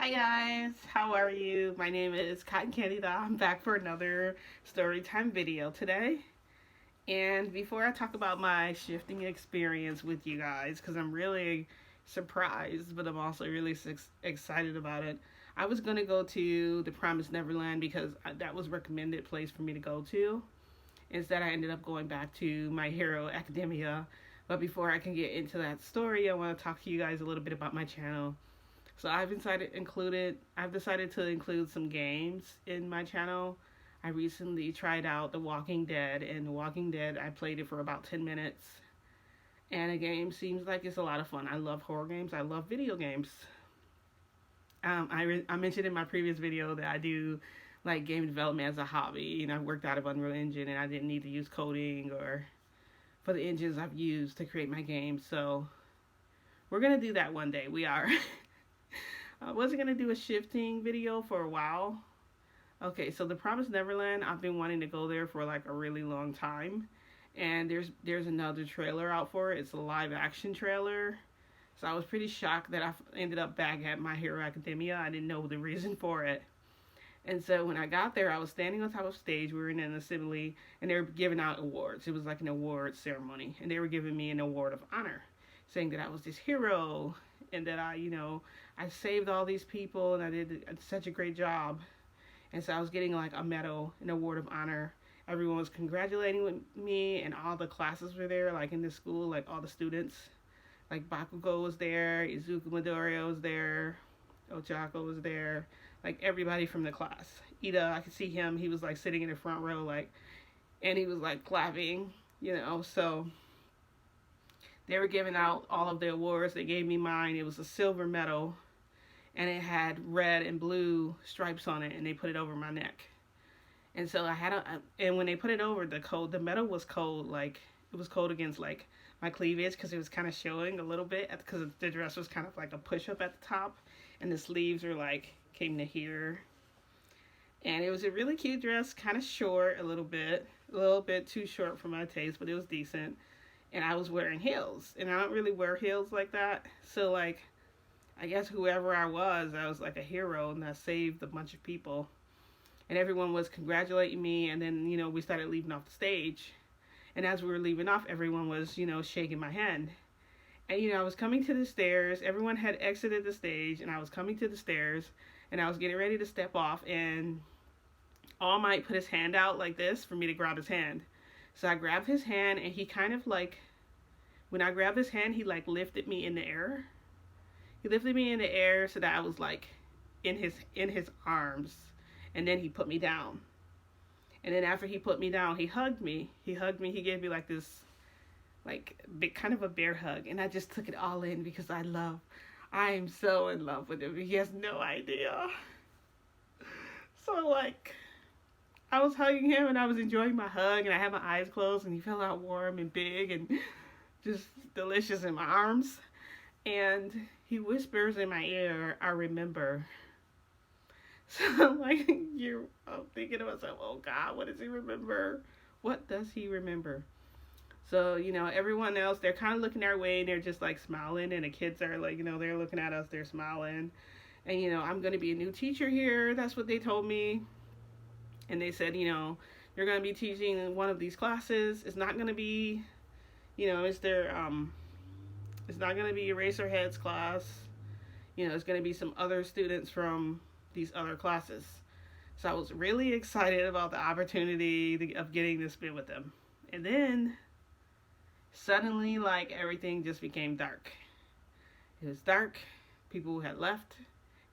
Hi guys, how are you? My name is Cotton Candy Doll. I'm back for another story time video today. And before I talk about my shifting experience with you guys, because I'm really surprised, but I'm also really excited about it. I was going to go to the Promised Neverland because that was recommended place for me to go to. Instead, I ended up going back to My Hero Academia. But before I can get into that story, I want to talk to you guys a little bit about my channel. So I've decided to include some games in my channel. I recently tried out The Walking Dead, and The Walking Dead, I played it for about 10 minutes. And the game seems like it's a lot of fun. I love horror games. I love video games. I mentioned in my previous video that I do like game development as a hobby, and I've worked out of Unreal Engine, and I didn't need to use coding or for the engines I've used to create my games. So we're gonna do that one day. We are. I wasn't going to do a shifting video for a while. Okay, so the Promised Neverland, I've been wanting to go there for like a really long time. And there's another trailer out for it. It's a live action trailer. So I was pretty shocked that I ended up back at My Hero Academia. I didn't know the reason for it. And so when I got there, I was standing on top of stage. We were in an assembly, and they were giving out awards. It was like an award ceremony. And they were giving me an award of honor, saying that I was this hero and that I saved all these people and I did such a great job. And so I was getting like a medal, an award of honor. Everyone was congratulating me, and all the classes were there, like in the school, like all the students. Like Bakugo was there, Izuku Midoriya was there, Ochako was there, like everybody from the class. Ida, I could see him, he was like sitting in the front row, like, and he was like clapping. So they were giving out all of the awards. They gave me mine. It was a silver medal, and it had red and blue stripes on it, and they put it over my neck. And so and when they put it over, the medal was cold, like, it was cold against, like, my cleavage, because it was kind of showing a little bit, because the dress was kind of like a push-up at the top, and the sleeves were, like, came to here. And it was a really cute dress, kind of short a little bit too short for my taste, but it was decent. And I was wearing heels, and I don't really wear heels like that. So, like, I guess whoever I was like a hero, and I saved a bunch of people. And everyone was congratulating me, and then, we started leaving off the stage. And as we were leaving off, everyone was, shaking my hand. And, I was coming to the stairs. Everyone had exited the stage, and I was coming to the stairs, and I was getting ready to step off, and All Might put his hand out like this for me to grab his hand. So I grabbed his hand, and he kind of like, when I grabbed his hand, he like lifted me in the air. He lifted me in the air so that I was like in his arms, and then he put me down. And then after he put me down, he hugged me. He gave me like this, like, big kind of a bear hug, and I just took it all in because I am so in love with him. He has no idea. So like, I was hugging him, and I was enjoying my hug, and I had my eyes closed, and he felt out warm and big and just delicious in my arms. And he whispers in my ear, "I remember." So like, I'm thinking to myself, oh God, what does he remember? What does he remember? So, everyone else, they're kind of looking our way, and they're just like smiling, and the kids are like, they're looking at us, they're smiling. And, I'm going to be a new teacher here. That's what they told me. And they said, you're going to be teaching one of these classes. It's not going to be, it's not going to be Eraserheads class. It's going to be some other students from these other classes. So I was really excited about the opportunity of getting to spend with them. And then, suddenly, like, everything just became dark. It was dark. People had left.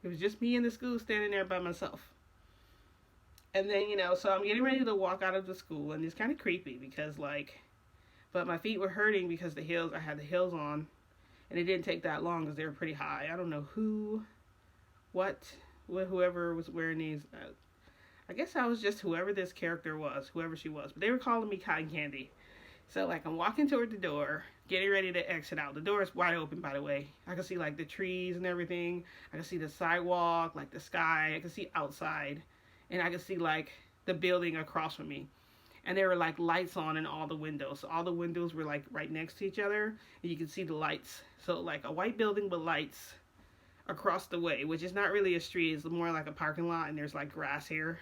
It was just me in the school standing there by myself. And then, so I'm getting ready to walk out of the school, and it's kind of creepy because, like, but my feet were hurting because I had the heels on, and it didn't take that long because they were pretty high. I don't know whoever was wearing these. I guess I was just whoever this character was, whoever she was, but they were calling me Cotton Candy. So, like, I'm walking toward the door, getting ready to exit out. The door is wide open, by the way. I can see, like, the trees and everything. I can see the sidewalk, like, the sky. I can see outside. And I could see, like, the building across from me. And there were, like, lights on in all the windows. So all the windows were, like, right next to each other. And you could see the lights. So, like, a white building with lights across the way, which is not really a street. It's more like a parking lot, and there's like grass here.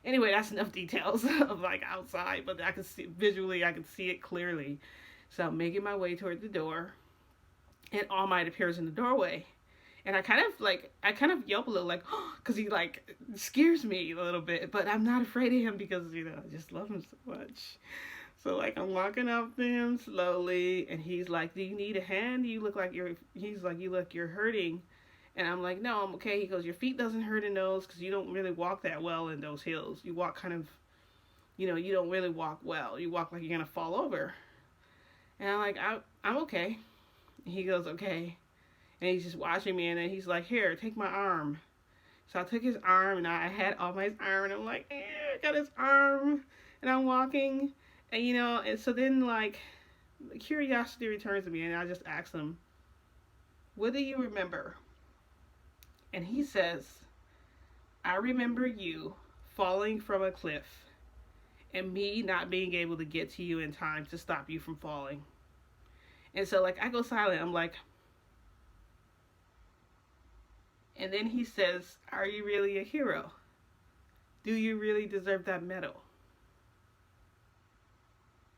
Anyway, that's enough details of like outside, but I can see visually, I can see it clearly. So I'm making my way toward the door, and All Might appears in the doorway. And I kind of yelp a little, like, oh, because he, like, scares me a little bit. But I'm not afraid of him because, I just love him so much. So, like, I'm walking up to him slowly, and he's like, do you need a hand? You look like you're hurting. And I'm like, no, I'm okay. He goes, your feet doesn't hurt in those because you don't really walk that well in those hills. You walk kind of, you don't really walk well. You walk like you're going to fall over. And I'm like, I'm okay. And he goes, okay. And he's just watching me, and then he's like, here, take my arm. So I took his arm, and I had All Might's arm, and I'm like, I got his arm, and I'm walking, and and so then, like, curiosity returns to me, and I just asked him, what do you remember? And he says, I remember you falling from a cliff, and me not being able to get to you in time to stop you from falling. And so, like, I go silent. I'm like, and then he says, are you really a hero? Do you really deserve that medal?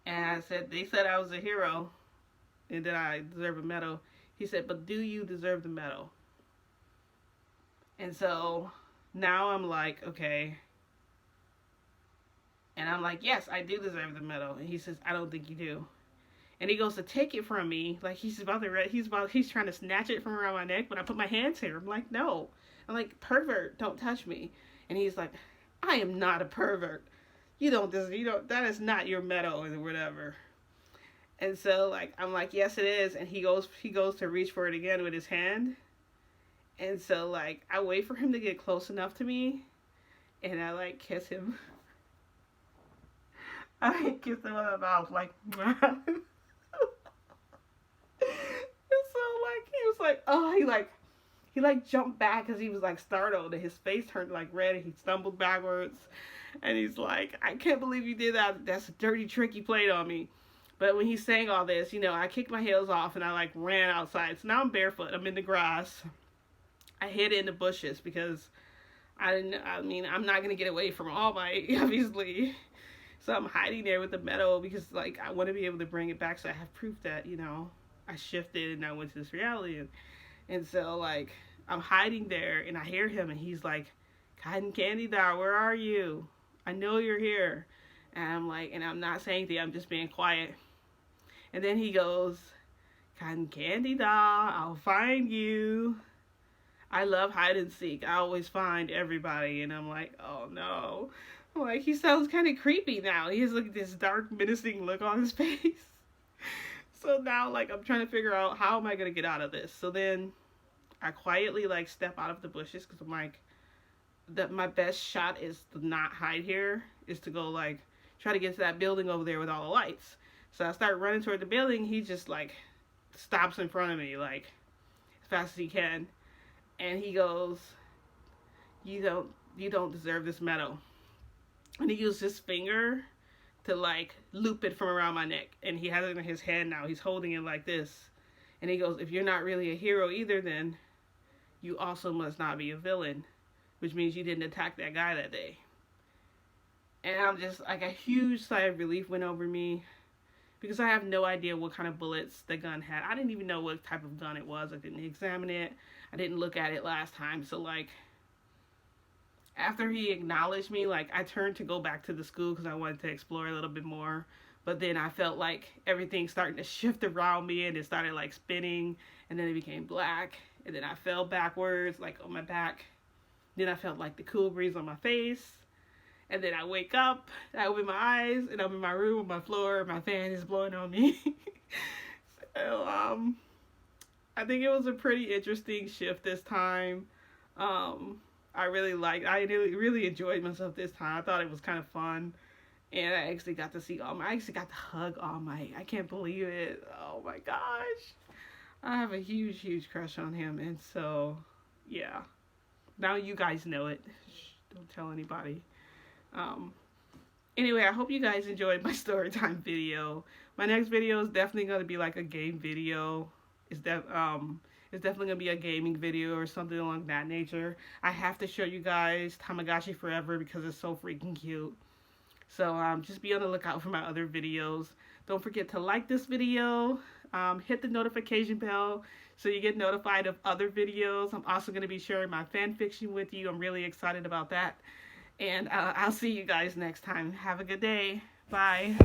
And I said, they said I was a hero and that I deserve a medal. He said, but do you deserve the medal? And so now I'm like, okay. And I'm like, yes, I do deserve the medal. And he says, I don't think you do. And he goes to take it from me, like he's trying to snatch it from around my neck, but I put my hands here. I'm like, no. I'm like, pervert, don't touch me. And he's like, I am not a pervert. That is not your medal or whatever. And so, like, I'm like, yes, it is. And he goes to reach for it again with his hand. And so, like, I wait for him to get close enough to me, and I, like, kiss him. I kiss him on the mouth, like, he was like, oh, he jumped back because he was like startled, and his face turned like red, and he stumbled backwards, and he's like, I can't believe you did that. That's a dirty trick you played on me. But when he's saying all this, I kicked my heels off and I like ran outside. So now I'm barefoot. I'm in the grass. I hid in the bushes because I'm not gonna get away from All Might, obviously. So I'm hiding there with the medal because, like, I want to be able to bring it back so I have proof that, I shifted and I went to this reality. And so, like, I'm hiding there and I hear him and he's like, Cotton Candy Doll, where are you? I know you're here. And I'm like, and I'm not saying anything, I'm just being quiet. And then he goes, Cotton Candy Doll, I'll find you. I love hide and seek. I always find everybody. And I'm like, oh no. I'm like, he sounds kind of creepy now. He has like this dark, menacing look on his face. So now, like, I'm trying to figure out how am I going to get out of this. So then I quietly, like, step out of the bushes because I'm like, my best shot is to not hide here, is to go, like, try to get to that building over there with all the lights. So I start running toward the building. He just, like, stops in front of me, like, as fast as he can. And he goes, you don't deserve this medal. And he used his finger to, like, loop it from around my neck. And he has it in his hand now. He's holding it like this. And he goes, if you're not really a hero either, then you also must not be a villain. Which means you didn't attack that guy that day. And I'm just, like, a huge sigh of relief went over me. Because I have no idea what kind of bullets the gun had. I didn't even know what type of gun it was. I didn't examine it. I didn't look at it last time. So, like, after he acknowledged me, like, I turned to go back to the school because I wanted to explore a little bit more. But then I felt like everything starting to shift around me, and it started, like, spinning, and then it became black, and then I fell backwards, like, on my back. Then I felt, like, the cool breeze on my face, and then I wake up, I open my eyes, and I'm in my room on my floor, my fan is blowing on me. So, I think it was a pretty interesting shift this time. I really enjoyed myself this time. I thought it was kind of fun. And I actually got to see All Might. I actually got to hug All Might. I can't believe it. Oh my gosh. I have a huge, huge crush on him. And so, yeah. Now you guys know it. Shh, don't tell anybody. Anyway, I hope you guys enjoyed my story time video. My next video is definitely going to be like a game video. It's It's definitely going to be a gaming video or something along that nature. I have to show you guys Tamagotchi Forever because it's so freaking cute. So just be on the lookout for my other videos. Don't forget to like this video, hit the notification bell so you get notified of other videos. I'm also going to be sharing my fan fiction with you. I'm really excited about that. And I'll see you guys next time. Have a good day. Bye.